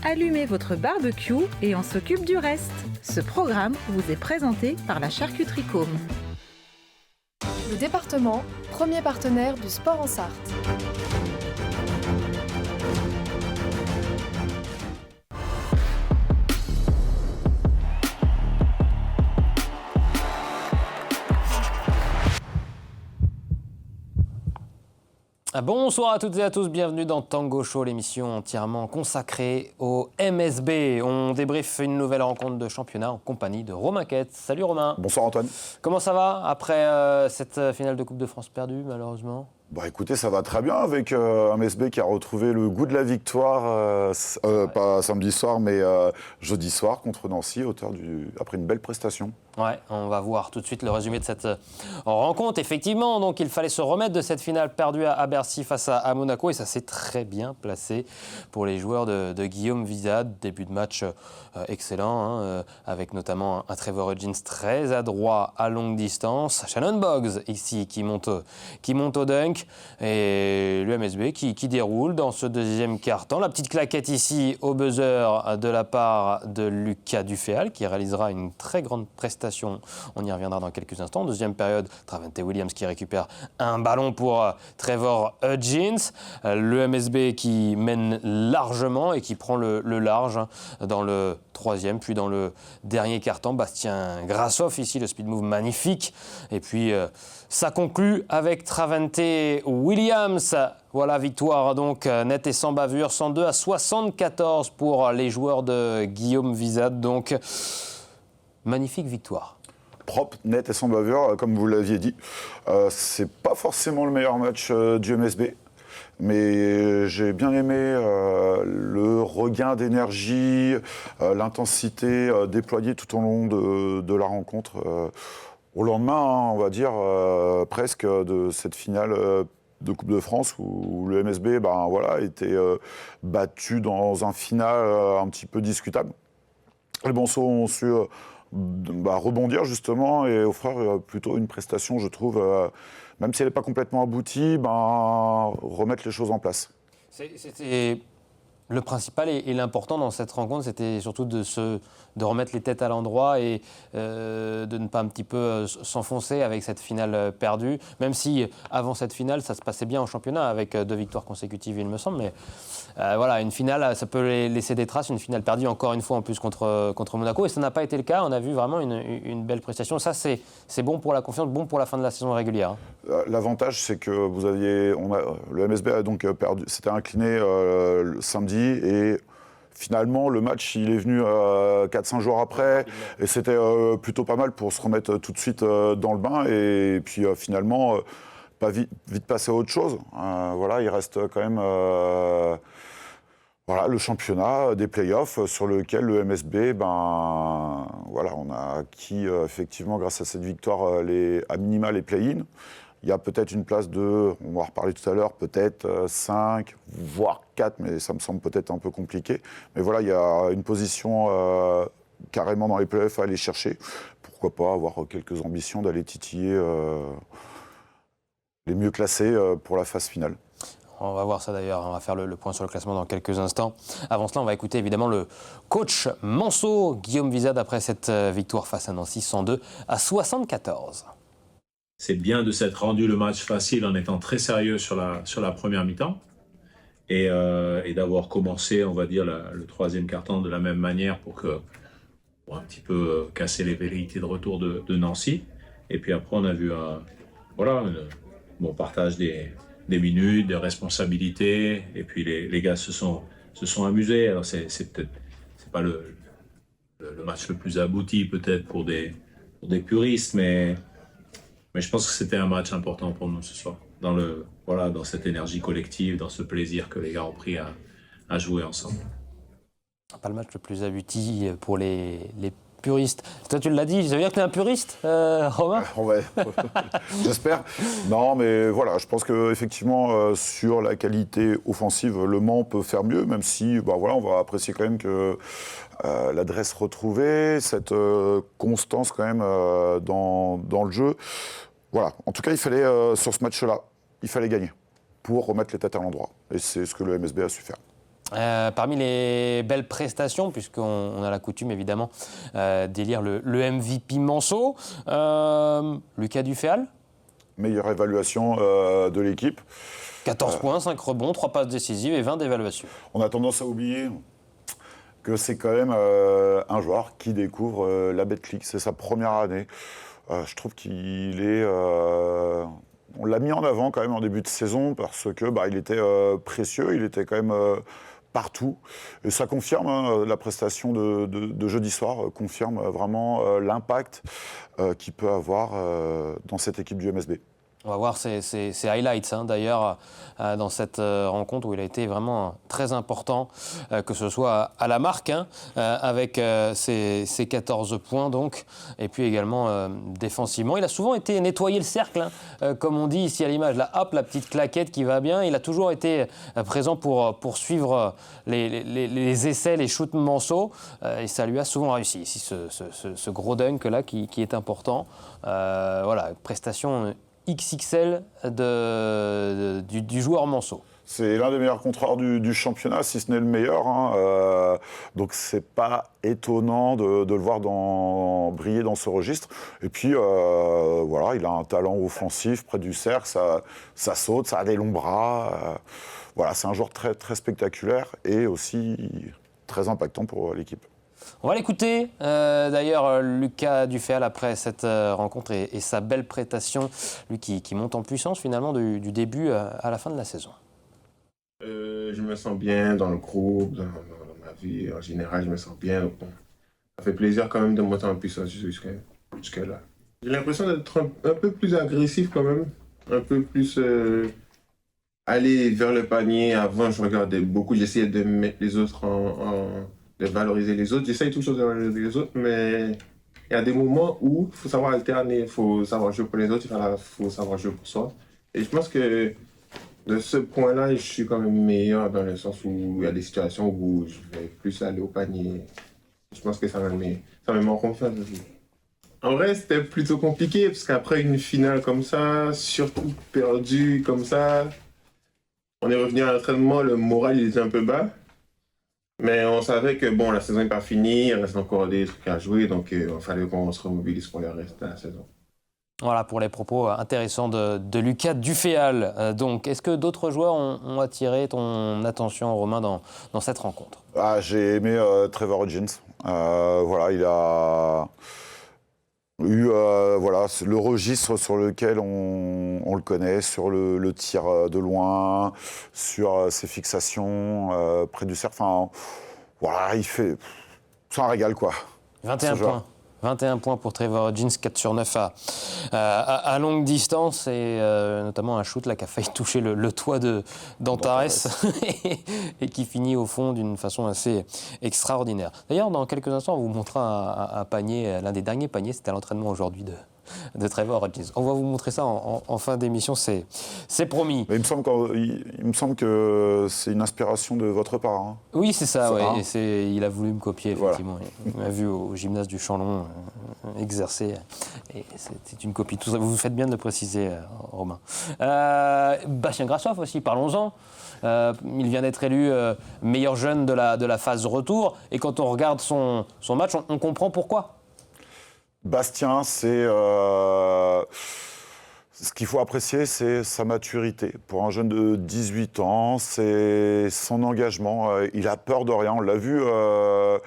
allumez votre barbecue et on s'occupe du reste. Ce programme vous est présenté par la Charcuterie Côme. Le département, premier partenaire du sport en Sarthe. Bonsoir à toutes et à tous, bienvenue dans Tango Show, l'émission entièrement consacrée au MSB. On débriefe une nouvelle rencontre de championnat en compagnie de Romain Quetz. Salut Romain. Bonsoir Antoine. Comment ça va après cette finale de Coupe de France perdue malheureusement ? Bah écoutez, ça va très bien avec un MSB qui a retrouvé le goût de la victoire, pas samedi soir, mais jeudi soir contre Nancy, après une belle prestation. Ouais, on va voir tout de suite le résumé de cette rencontre. Effectivement, donc il fallait se remettre de cette finale perdue à Bercy face à Monaco et ça s'est très bien placé pour les joueurs de Guillaume Wizad. Début de match excellent, avec notamment un Trevor Hudgens très adroit à longue distance. Shannon Boggs ici qui monte au dunk et le MSB qui déroule dans ce deuxième quart-temps. La petite claquette ici au buzzer de la part de Lucas Duféal qui réalisera une très grande prestation. On y reviendra dans quelques instants. Deuxième période, Travante Williams qui récupère un ballon pour Trevor Hudgens. Le MSB qui mène largement et qui prend le large dans le troisième, puis dans le dernier quart-temps. Bastien Grasshoff ici, le speed move magnifique. Et puis ça conclut avec Travante Williams. Voilà, victoire donc nette et sans bavure, 102-74 pour les joueurs de Guillaume Wizad. Donc magnifique victoire. Propre, net et sans bavure, comme vous l'aviez dit. C'est pas forcément le meilleur match du MSB, mais j'ai bien aimé le regain d'énergie, l'intensité déployée tout au long de la rencontre. Au lendemain, on va dire, presque de cette finale de Coupe de France où le MSB a été battu dans un final un petit peu discutable. Les Bonceaux ont su rebondir justement et offrir plutôt une prestation, je trouve, même si elle n'est pas complètement aboutie, remettre les choses en place. C'était le principal et l'important dans cette rencontre, c'était surtout de remettre les têtes à l'endroit et de ne pas un petit peu s'enfoncer avec cette finale perdue, même si avant cette finale, ça se passait bien en championnat avec 2 victoires consécutives, il me semble, mais voilà, une finale, ça peut laisser des traces, une finale perdue encore une fois en plus contre Monaco, et ça n'a pas été le cas, on a vu vraiment une belle prestation, ça c'est bon pour la confiance, bon pour la fin de la saison régulière. L'avantage, c'est que le MSB a donc perdu, s'était incliné samedi, et finalement, le match, il est venu 4-5 jours après, et c'était plutôt pas mal pour se remettre tout de suite dans le bain, et puis finalement, pas vite passer à autre chose. Il reste quand même le championnat des playoffs sur lequel le MSB, on a acquis effectivement grâce à cette victoire à minima les play-in. Il y a peut-être une place on va en reparler tout à l'heure, peut-être 5, voire 4, mais ça me semble peut-être un peu compliqué. Mais voilà, il y a une position carrément dans les playoffs à aller chercher. Pourquoi pas avoir quelques ambitions d'aller titiller les mieux classés pour la phase finale. On va voir ça d'ailleurs, on va faire le point sur le classement dans quelques instants. Avant cela, on va écouter évidemment le coach Manceau, Guillaume Wizad, après cette victoire face à Nancy, 102-74. C'est bien de s'être rendu le match facile en étant très sérieux sur la première mi-temps et d'avoir commencé, on va dire, le troisième quart-temps de la même manière pour un petit peu casser les velléités de retour de Nancy. Et puis après, on a vu un partage des minutes, des responsabilités. Et puis les gars se sont amusés. Alors c'est pas le match le plus abouti peut-être pour des puristes, mais je pense que c'était un match important pour nous ce soir, dans cette énergie collective, dans ce plaisir que les gars ont pris à jouer ensemble. Pas le match le plus abouti pour les puristes. Toi, tu l'as dit, ça veut dire que tu es un puriste, Romain ? Ouais, j'espère. Non, mais voilà, je pense qu'effectivement, sur la qualité offensive, Le Mans peut faire mieux, même si on va apprécier quand même que l'adresse retrouvée, cette constance quand même dans le jeu. Voilà, en tout cas, il fallait, sur ce match-là, il fallait gagner pour remettre les têtes à l'endroit. Et c'est ce que le MSB a su faire. Parmi les belles prestations, puisqu'on a la coutume évidemment d'élire le MVP Manceau, Lucas Duféal. Meilleure évaluation de l'équipe. 14 points, 5 rebonds, 3 passes décisives et 20 d'évaluation. On a tendance à oublier que c'est quand même un joueur qui découvre la Betclic. C'est sa première année. Je trouve qu'il est... on l'a mis en avant quand même en début de saison parce que il était précieux, il était quand même partout. Et ça confirme la prestation de jeudi soir, confirme vraiment l'impact qu'il peut avoir dans cette équipe du MSB. On va voir ses highlights d'ailleurs dans cette rencontre où il a été vraiment très important, que ce soit à la marque avec ses 14 points donc, et puis également défensivement. Il a souvent été nettoyer le cercle, comme on dit ici à l'image. Là, hop, la petite claquette qui va bien. Il a toujours été présent pour suivre les essais, les shoots Manceau, et ça lui a souvent réussi. Ici, ce gros dunk là qui est important. Voilà, prestation XXL du joueur Manceau. C'est l'un des meilleurs contreurs du championnat, si ce n'est le meilleur. Donc c'est pas étonnant de le voir briller dans ce registre. Et puis voilà, il a un talent offensif près du cercle, ça saute, ça a des longs bras. Voilà, c'est un joueur très, très spectaculaire et aussi très impactant pour l'équipe. On va l'écouter, d'ailleurs, Lucas Duféal, après cette rencontre et sa belle prestation, lui qui monte en puissance finalement du début à la fin de la saison. Je me sens bien dans le groupe, dans ma vie en général, je me sens bien. Donc, bon, ça fait plaisir quand même de monter en puissance jusque-là. J'ai l'impression d'être un peu plus agressif quand même, un peu plus aller vers le panier. Avant, je regardais beaucoup, j'essayais de mettre les autres de valoriser les autres. J'essaye toujours de valoriser les autres, mais il y a des moments où il faut savoir alterner, il faut savoir jouer pour les autres, il faut savoir jouer pour soi. Et je pense que de ce point-là, je suis quand même meilleur dans le sens où il y a des situations où je vais plus aller au panier. Je pense que ça me met en confiance aussi. En vrai, c'était plutôt compliqué parce qu'après une finale comme ça, surtout perdue comme ça, on est revenu à l'entraînement, le moral il était un peu bas. Mais on savait que bon, la saison n'est pas finie, il reste encore des trucs à jouer, donc il fallait qu'on se remobilise pour le reste de la saison. Voilà pour les propos intéressants de Lucas Duféal. Donc, est-ce que d'autres joueurs ont attiré ton attention, Romain, dans cette rencontre ? J'ai aimé Trevor Hodgins. Voilà, il a eu le registre sur lequel on le connaît, sur le tir de loin, sur ses fixations près du cercle. Enfin, voilà, c'est un régal, quoi. 21 points. 21 points pour Trevor Hodgins, 4 sur 9 à longue distance et notamment un shoot là, qui a failli toucher le toit d'Antares et qui finit au fond d'une façon assez extraordinaire. D'ailleurs, dans quelques instants, on vous montrera un panier, l'un des derniers paniers, c'était à l'entraînement aujourd'hui de Trevor Hodgins. On va vous montrer ça en fin d'émission, c'est promis. Mais il me semble que c'est une inspiration de votre part. Hein. Oui, c'est ça, ouais. Et il a voulu me copier, effectivement. Voilà. Il m'a vu au gymnase du Champlon exercer. Et c'est une copie. Tout ça, vous faites bien de le préciser, Romain. Bastien Grassoff aussi, parlons-en. Il vient d'être élu meilleur jeune de la phase retour. Et quand on regarde son match, on comprend pourquoi. Bastien, ce qu'il faut apprécier, c'est sa maturité. Pour un jeune de 18 ans, c'est son engagement. Il a peur de rien. On l'a vu lors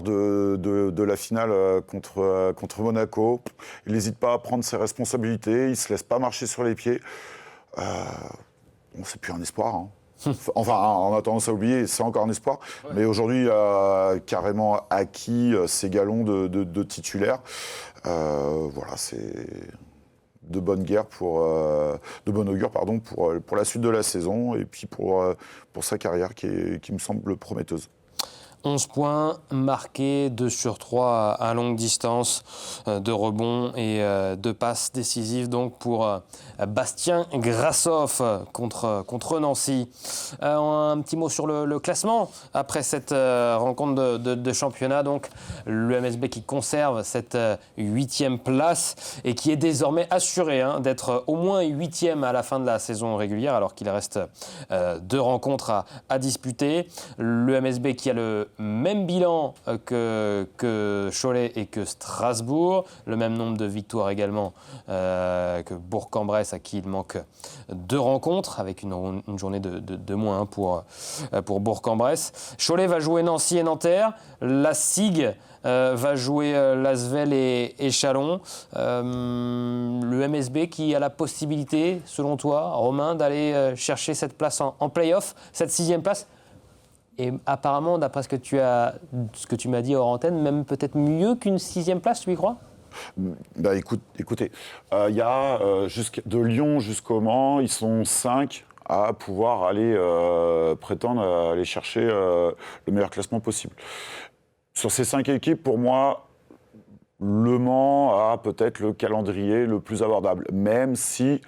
de la finale contre Monaco. Il n'hésite pas à prendre ses responsabilités. Il ne se laisse pas marcher sur les pieds. C'est plus un espoir. Hein. Enfin, on a tendance à oublier, c'est encore un espoir. Ouais. Mais aujourd'hui, il a carrément acquis ses galons de titulaire. Voilà, c'est de bonne guerre de bon augure pour la suite de la saison et puis pour sa carrière qui me semble prometteuse. 11 points marqués, 2 sur 3 à longue distance, 2 rebonds et 2 passes décisives donc pour Bastien Grasshoff contre Nancy. Un petit mot sur le classement après cette rencontre de championnat. Donc le MSB qui conserve cette 8e place et qui est désormais assuré d'être au moins 8e à la fin de la saison régulière alors qu'il reste 2 rencontres à disputer. Le MSB qui a le même bilan que Cholet et que Strasbourg, le même nombre de victoires également que Bourg-en-Bresse à qui il manque 2 rencontres avec une journée de moins pour Bourg-en-Bresse. Cholet va jouer Nancy et Nanterre, la SIG va jouer Lasvel et Châlons. Le MSB qui a la possibilité, selon toi, Romain, d'aller chercher cette place en play-off, cette 6e place. Et apparemment, d'après ce que tu m'as dit hors antenne, même peut-être mieux qu'une 6e place, tu y crois ? Écoutez, il y a de Lyon jusqu'au Mans, ils sont 5 à pouvoir aller prétendre à aller chercher le meilleur classement possible. Sur ces 5 équipes, pour moi, Le Mans a peut-être le calendrier le plus abordable, même si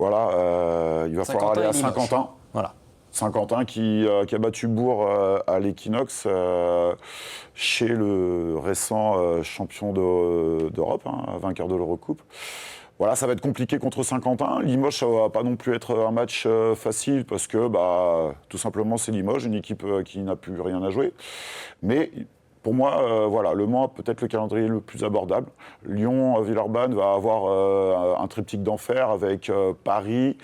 il va falloir aller à Saint-Quentin. Voilà. Saint-Quentin qui a battu Bourg à l'Equinox chez le récent champion d'Europe, vainqueur de l'Eurocoupe. Voilà, ça va être compliqué contre Saint-Quentin. Limoges, ça va pas non plus être un match facile parce que tout simplement c'est Limoges, une équipe qui n'a plus rien à jouer. Mais pour moi, Le Mans a peut-être le calendrier le plus abordable. Lyon, Villeurbanne va avoir un triptyque d'enfer avec Paris,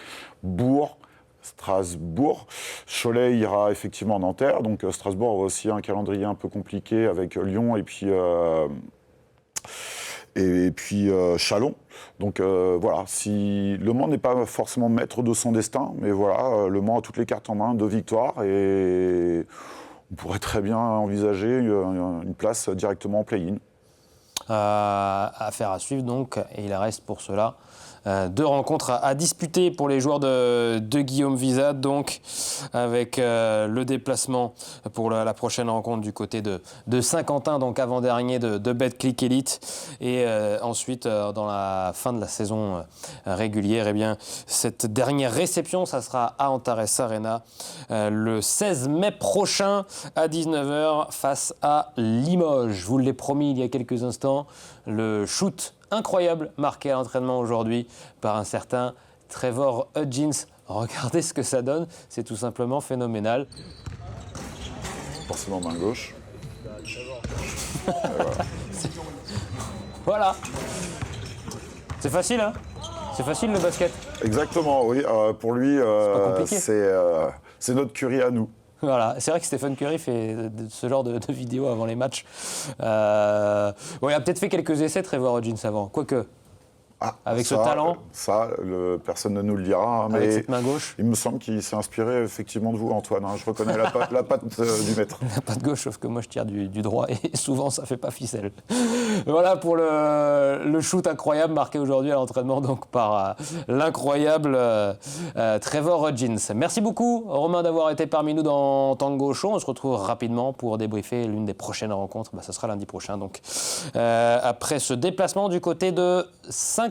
Bourg, Strasbourg. Cholet ira effectivement en Nanterre. Donc Strasbourg aura aussi un calendrier un peu compliqué avec Lyon et puis Châlons. Donc si Le Mans n'est pas forcément maître de son destin, mais Le Mans a toutes les cartes en main, 2 victoires et on pourrait très bien envisager une place directement en play-in. Affaire à suivre donc, et il reste pour cela 2 rencontres à disputer pour les joueurs de Guillaume Wizat, donc avec le déplacement pour la prochaine rencontre du côté de Saint-Quentin, donc avant-dernier de Betclic Elite, et ensuite dans la fin de la saison régulière, cette dernière réception, ça sera à Antares Arena le 16 mai prochain à 19h face à Limoges. Je vous l'ai promis il y a quelques instants, le shoot incroyable marqué à l'entraînement aujourd'hui par un certain Trevor Hudgens. Regardez ce que ça donne, c'est tout simplement phénoménal. Forcément main gauche. Voilà. C'est facile, C'est facile le basket. Exactement, oui. Pour lui, c'est notre Curry à nous. Voilà, c'est vrai que Stephen Curry fait ce genre de vidéos avant les matchs. Il a peut-être fait quelques essais, Trevor Hudgens, avant. Quoique, avec ce talent. Personne ne nous le dira. Mais avec cette main gauche. Il me semble qu'il s'est inspiré effectivement de vous, Antoine. Je reconnais la patte du maître. La patte gauche, sauf que moi je tire du droit et souvent ça fait pas ficelle. Voilà pour le shoot incroyable marqué aujourd'hui à l'entraînement donc par l'incroyable Trevor Hudgens. Merci beaucoup Romain d'avoir été parmi nous dans Tango Show. On se retrouve rapidement pour débriefer l'une des prochaines rencontres. Ce sera lundi prochain donc après ce déplacement du côté de Saint-Quentin.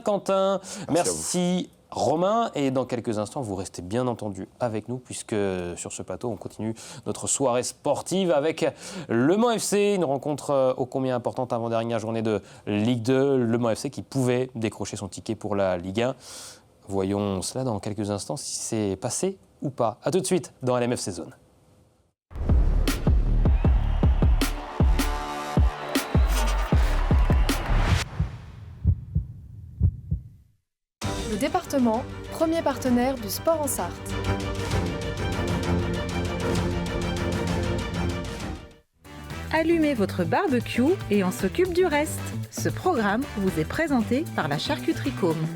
Merci Romain, et dans quelques instants, vous restez bien entendu avec nous puisque sur ce plateau, on continue notre soirée sportive avec Le Mans FC, une rencontre ô combien importante avant-dernière journée de Ligue 2. Le Mans FC qui pouvait décrocher son ticket pour la Ligue 1. Voyons cela dans quelques instants si c'est passé ou pas. A tout de suite dans LMFC Zone. Le département, premier partenaire du sport en Sarthe. Allumez votre barbecue et on s'occupe du reste. Ce programme vous est présenté par la Charcuterie Côme.